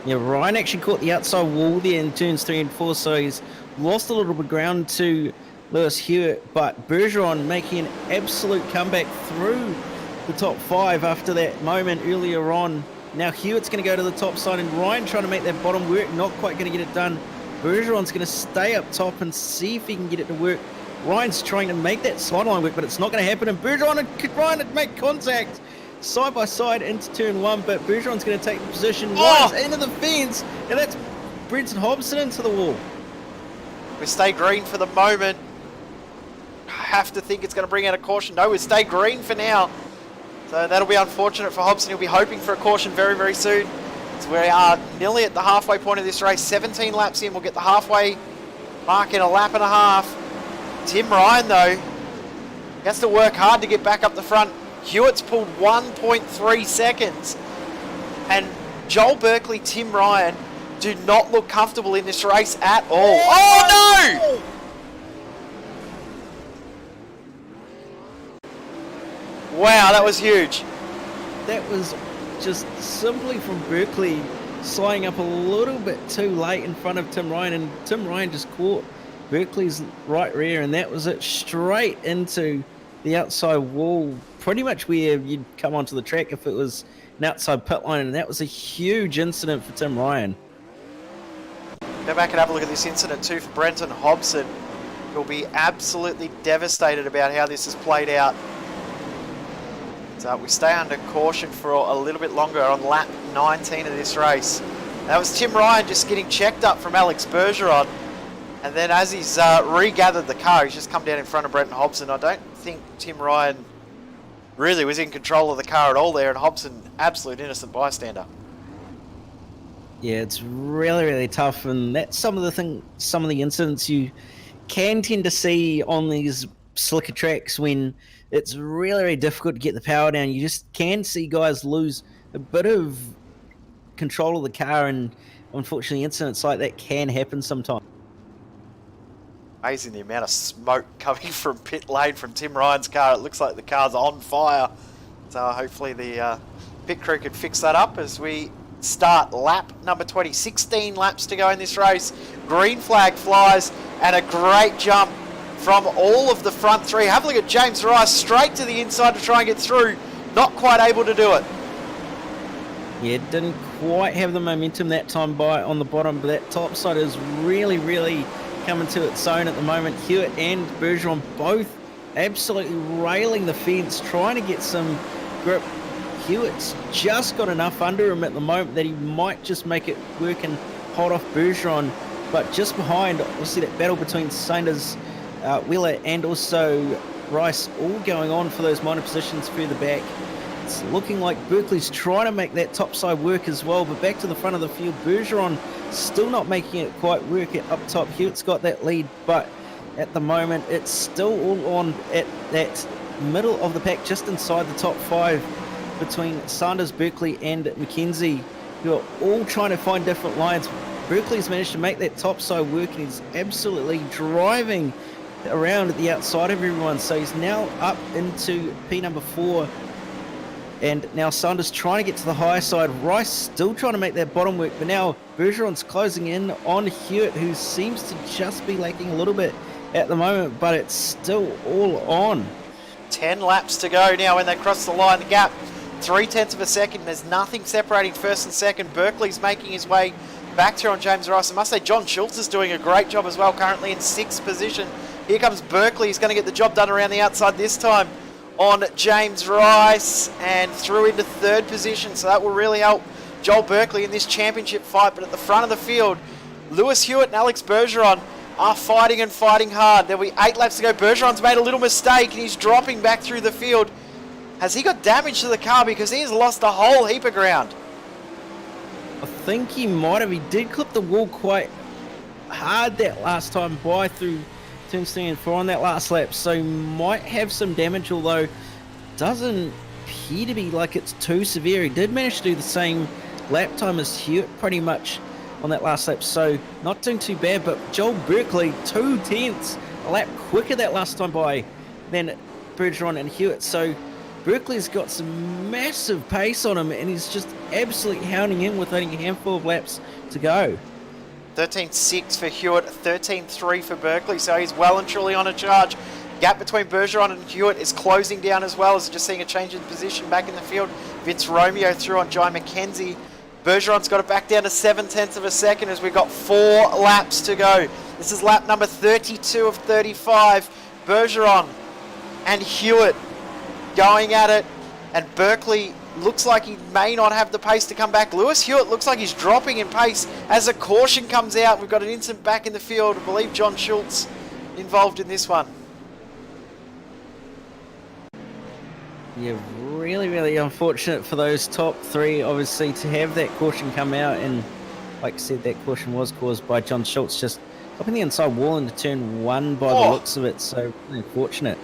Yeah, Ryan actually caught the outside wall there in turns 3 and 4, so he's lost a little bit of ground to Lewis Hewitt, but Bergeron making an absolute comeback through the top 5 after that moment earlier on. Now Hewitt's going to go to the top side, and Ryan trying to make that bottom work, not quite going to get it done. Bergeron's going to stay up top and see if he can get it to work. Ryan's trying to make that sideline work, but it's not going to happen, and Bergeron and Ryan make contact side by side into turn 1, but Bergeron's going to take the position. Ryan's into the fence, and that's Brenton Hobson into the wall. We stay green for the moment. I have to think it's going to bring out a caution. No, we stay green for now. So that'll be unfortunate for Hobson. He'll be hoping for a caution very, very soon. So we are nearly at the halfway point of this race. 17 laps in, we'll get the halfway mark in a lap and a half. Tim Ryan, though, he has to work hard to get back up the front. Hewitt's pulled 1.3 seconds. And Joel Berkeley, Tim Ryan do not look comfortable in this race at all. Oh, no! Wow, that was huge. That was just simply from Berkeley sliding up a little bit too late in front of Tim Ryan, and Tim Ryan just caught Berkeley's right rear, and that was it, straight into the outside wall, pretty much where you'd come onto the track if it was an outside pit line, and that was a huge incident for Tim Ryan. Go back and have a look at this incident too for Brenton Hobson. He'll be absolutely devastated about how this has played out. So we stay under caution for a little bit longer on lap 19 of this race. That was Tim Ryan just getting checked up from Alex Bergeron. And then as he's regathered the car, he's just come down in front of Brenton Hobson. I don't think Tim Ryan really was in control of the car at all there, and Hobson, absolute innocent bystander. Yeah, it's really, really tough, and that's some of the incidents you can tend to see on these slicker tracks when it's really, really difficult to get the power down. You just can see guys lose a bit of control of the car, and unfortunately incidents like that can happen sometimes. Amazing the amount of smoke coming from pit lane from Tim Ryan's car. It looks like the car's on fire. So hopefully the pit crew can fix that up as we start lap number 20. 16 laps to go in this race. Green flag flies and a great jump from all of the front three. Have a look at James Rice straight to the inside to try and get through. Not quite able to do it. Yeah, didn't quite have the momentum that time on the bottom, but that top side is really, really coming to its own at the moment. Hewitt and Bergeron both absolutely railing the fence, trying to get some grip. Hewitt's just got enough under him at the moment that he might just make it work and hold off Bergeron, but just behind, obviously that battle between Sanders, Wheeler and also Rice all going on for those minor positions further back. It's looking like Berkeley's trying to make that top side work as well, but back to the front of the field, Bergeron still not making it quite work up top. Hewitt's got that lead, but at the moment it's still all on at that middle of the pack, just inside the top five between Sanders, Berkeley and McKenzie, who are all trying to find different lines. Berkeley's managed to make that top side work, and he's absolutely driving around at the outside of everyone. So he's now up into P number 4. And now Sanders trying to get to the higher side. Rice still trying to make that bottom work, but now Bergeron's closing in on Hewitt, who seems to just be lacking a little bit at the moment, but it's still all on. 10 laps to go now when they cross the line. The gap, 0.3 of a second. There's nothing separating first and second. Berkeley's making his way back through on James Rice. I must say John Schultz is doing a great job as well, currently in 6th position. Here comes Berkeley. He's going to get the job done around the outside this time on James Rice and through into 3rd position. So that will really help Joel Berkeley in this championship fight. But at the front of the field, Lewis Hewitt and Alex Bergeron are fighting and fighting hard. There'll be 8 laps to go. Bergeron's made a little mistake and he's dropping back through the field. Has he got damage to the car? Because he has lost a whole heap of ground. I think he might have. He did clip the wall quite hard that last time by through turns 3 and 4 on that last lap, so he might have some damage, although doesn't appear to be like it's too severe. He did manage to do the same lap time as Hewitt pretty much on that last lap, so not doing too bad. But Joel Berkeley 2/10 a lap quicker that last time by than Bergeron and Hewitt, so Berkeley's got some massive pace on him and he's just absolutely hounding him with only a handful of laps to go. 13.6 for Hewitt, 13.3 for Berkeley, so he's well and truly on a charge. Gap between Bergeron and Hewitt is closing down as well, as just seeing a change in position back in the field. Vince Romeo through on Jai McKenzie. Bergeron's got it back down to 0.7 of a second as we've got 4 laps to go. This is lap number 32 of 35. Bergeron and Hewitt going at it, and Berkeley looks like he may not have the pace to come back. Lewis Hewitt looks like he's dropping in pace as a caution comes out. We've got an incident back in the field. I believe John Schultz involved in this one. Yeah, really, really unfortunate for those top three, obviously, to have that caution come out. And like I said, that caution was caused by John Schultz just upping the inside wall into turn one by the looks of it. So, really unfortunate.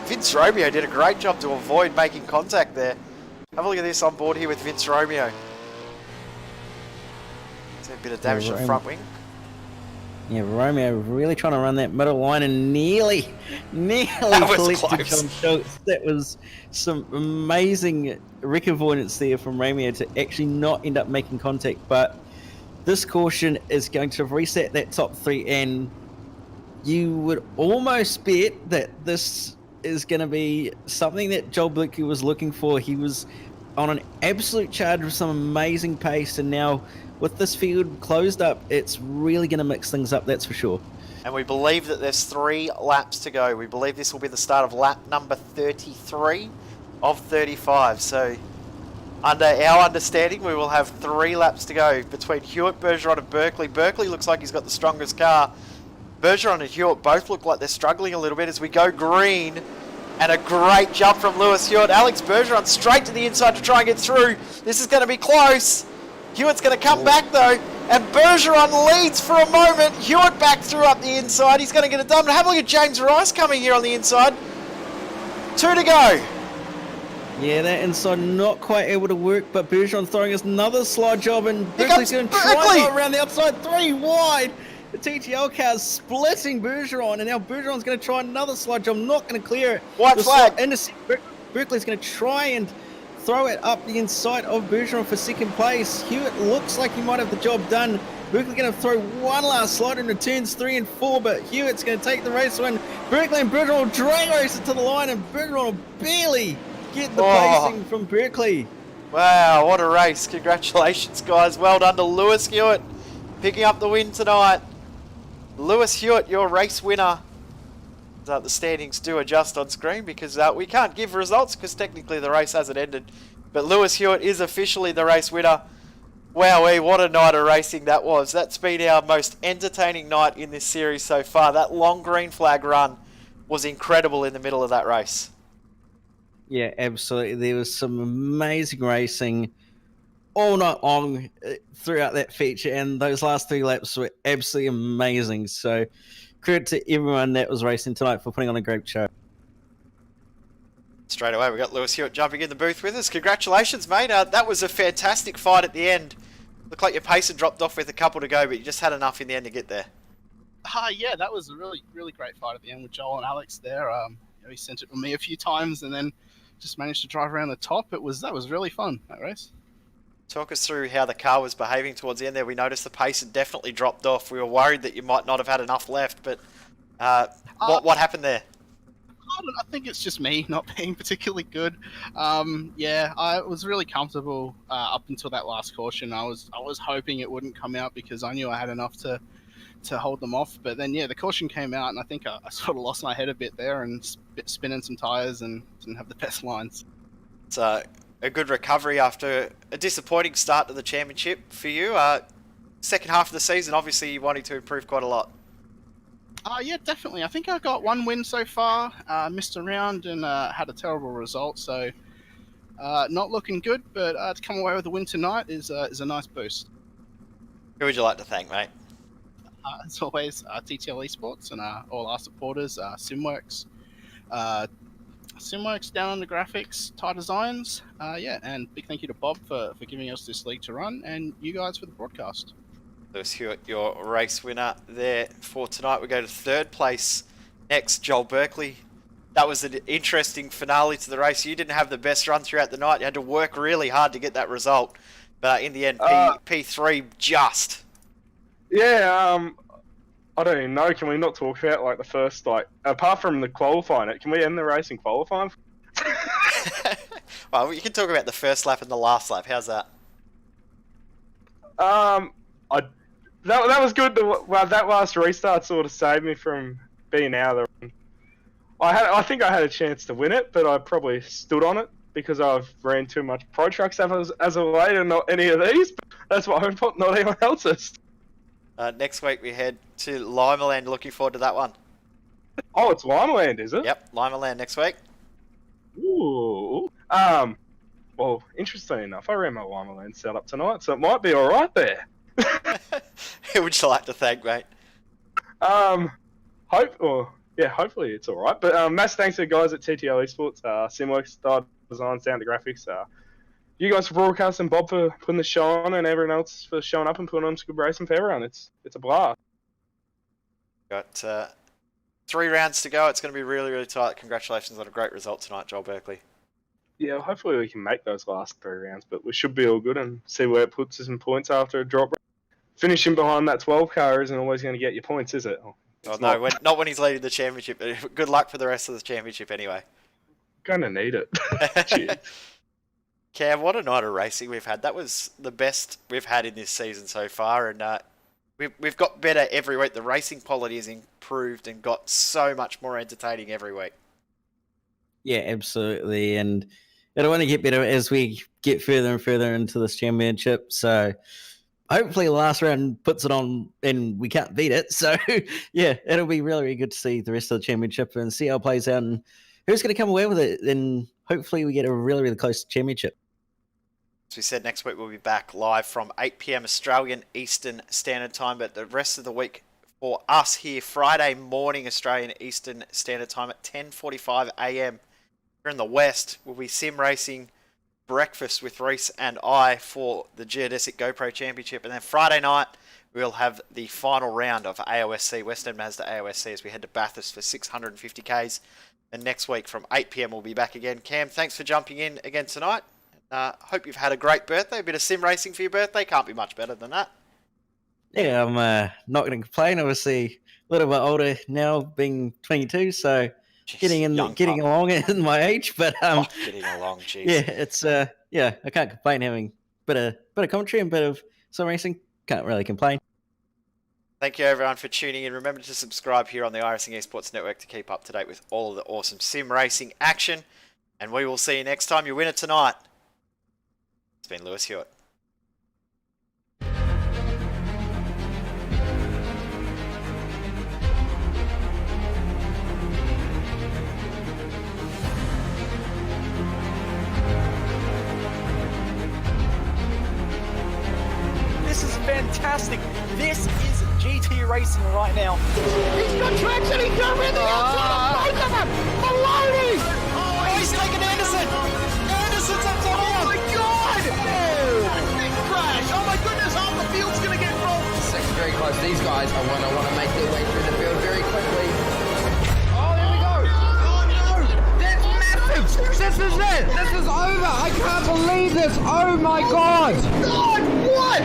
Vince Romeo did a great job to avoid making contact there. Have a look at this on board here with Vince Romeo. It's a bit of damage to the front wing. Yeah, Romeo really trying to run that middle line and nearly collected close. John Schultz. That was some amazing wreck avoidance there from Romeo to actually not end up making contact. But this caution is going to reset that top three, and you would almost bet that this is going to be something that Joel Blakely was looking for. He was on an absolute charge with some amazing pace, and now with this field closed up, it's really going to mix things up, that's for sure. And we believe that there's 3 laps to go. We believe this will be the start of lap number 33 of 35. So under our understanding, we will have 3 laps to go between Hewitt, Bergeron and Berkeley. Berkeley looks like he's got the strongest car. Bergeron and Hewitt both look like they're struggling a little bit as we go green. And a great jump from Lewis Hewitt. Alex Bergeron straight to the inside to try and get through. This is going to be close. Hewitt's going to come back though, and Bergeron leads for a moment. Hewitt back through up the inside. He's going to get it done. But have a look at James Rice coming here on the inside. 2 to go. Yeah, that inside not quite able to work, but Bergeron throwing us another slide job, and Berkeley's going to try and go around the outside, 3 wide. The TTL car's splitting Bergeron, and now Bergeron's going to try another slide job, not going to clear it. White flag. Berkeley's going to try and throw it up the inside of Bergeron for second place. Hewitt looks like he might have the job done. Berkeley going to throw one last slide into turns 3 and 4, but Hewitt's going to take the race win. Berkeley and Bergeron will drag race it to the line, and Bergeron will barely get the placing from Berkeley. Wow, what a race. Congratulations, guys. Well done to Lewis Hewitt, picking up the win tonight. Lewis Hewitt, your race winner. The standings do adjust on screen because we can't give results because technically the race hasn't ended. But Lewis Hewitt is officially the race winner. Wowee, what a night of racing that was. That's been our most entertaining night in this series so far. That long green flag run was incredible in the middle of that race. Yeah, absolutely. There was some amazing racing all night long throughout that feature, and those last 3 laps were absolutely amazing. So credit to everyone that was racing tonight for putting on a great show. Straight away, we got Lewis Hewitt jumping in the booth with us. Congratulations, mate. That was a fantastic fight at the end. Looked like your pace had dropped off with a couple to go, but you just had enough in the end to get there. Yeah, that was a really great fight at the end with Joel and Alex there. He sent it to me a few times and then just managed to drive around the top. That was really fun, that race. Talk us through how the car was behaving towards the end there. We noticed the pace had definitely dropped off. We were worried that you might not have had enough left, but what happened there? I think it's just me not being particularly good. I was really comfortable up until that last caution. I was hoping it wouldn't come out because I knew I had enough to hold them off. But then, the caution came out, and I think I sort of lost my head a bit there and spinning some tyres and didn't have the best lines. It's a good recovery after a disappointing start to the championship for you. Second half of the season, obviously, you wanting to improve quite a lot. Yeah, definitely. I think I got 1 win so far. Missed a round and had a terrible result, so not looking good. But to come away with a win tonight is a nice boost. Who would you like to thank, mate? As always, TTL Esports and all our supporters, Simworks, Down Under Graphics, Tie Designs, and big thank you to Bob for giving us this league to run, and you guys for the broadcast. Lewis Hewitt, your race winner there for tonight. We go to 3rd place next, Joel Berkeley. That was an interesting finale to the race. You didn't have the best run throughout the night. You had to work really hard to get that result. But in the end, P3 just. Yeah, I don't even know. Can we not talk about like the first, apart from the qualifying, can we end the race in qualifying? Well, you can talk about the first lap and the last lap. How's that? That was good. That last restart sort of saved me from being out of the run. I think I had a chance to win it, but I probably stood on it because I've ran too much pro trucks as of late and not any of these. But that's what I hope not anyone else's. Next week we head to Limaland. Looking forward to that one. Oh, it's Limaland, is it? Yep, Limaland next week. Ooh. Well, interesting enough, I ran my Lima Land setup tonight, so it might be all right there. Who would you like to thank, mate? Hopefully it's all right. But mass thanks to the guys at TTL Esports, Simworks, Style Design, Sound Graphics, you guys for broadcasting, Bob for putting the show on, and everyone else for showing up and putting on some good racing for everyone. It's a blast. Got 3 rounds to go. It's going to be really, really tight. Congratulations on a great result tonight, Joel Berkeley. Yeah, hopefully we can make those last 3 rounds, but we should be all good and see where it puts us in points after a drop. Finishing behind that 12 car isn't always going to get you points, is it? Oh, no, not when he's leading the championship. But good luck for the rest of the championship anyway. Gonna need it. Cheers. Cam, what a night of racing we've had. That was the best we've had in this season so far, and we've got better every week. The racing quality has improved and got so much more entertaining every week. Yeah, absolutely. And it'll only get better as we get further and further into this championship. So hopefully the last round puts it on and we can't beat it. So yeah, it'll be really, really good to see the rest of the championship and see how it plays out and who's going to come away with it. And hopefully we get a really, really close championship. As we said, next week we'll be back live from 8 p.m. Australian Eastern Standard Time. But the rest of the week for us here, Friday morning Australian Eastern Standard Time at 10:45 a.m. Here in the West, we'll be sim racing breakfast with Reese and I for the Geodesic GoPro Championship. And then Friday night, we'll have the final round of AOSC, Western Mazda AOSC, as we head to Bathurst for 650Ks. And next week from 8 p.m. we'll be back again. Cam, thanks for jumping in again tonight. Hope you've had a great birthday. A bit of sim racing for your birthday. Can't be much better than that. Yeah, I'm not going to complain. Obviously, a little bit older now, being 22, so Jeez, getting along in my age. But getting along, jeez. yeah, it's I can't complain having a bit of commentary and a bit of sim racing. Can't really complain. Thank you everyone for tuning in. Remember to subscribe here on the iRacing Esports Network to keep up to date with all of the awesome sim racing action. And we will see you next time. Your winner tonight, it's been Lewis Hewitt. This is fantastic. This is GT racing right now. He's got traction, he's got everything outside of both of them! Maloney! Oh, he's taking Anderson. Anderson's up top. Oh my god! Big crash. Oh my goodness, half the field's going to get rolled. Second very close. These guys are want to make their way through the field very quickly. Oh, there we go! Oh no! That's massive! This is it! This is over! I can't believe this! Oh my god! God, what?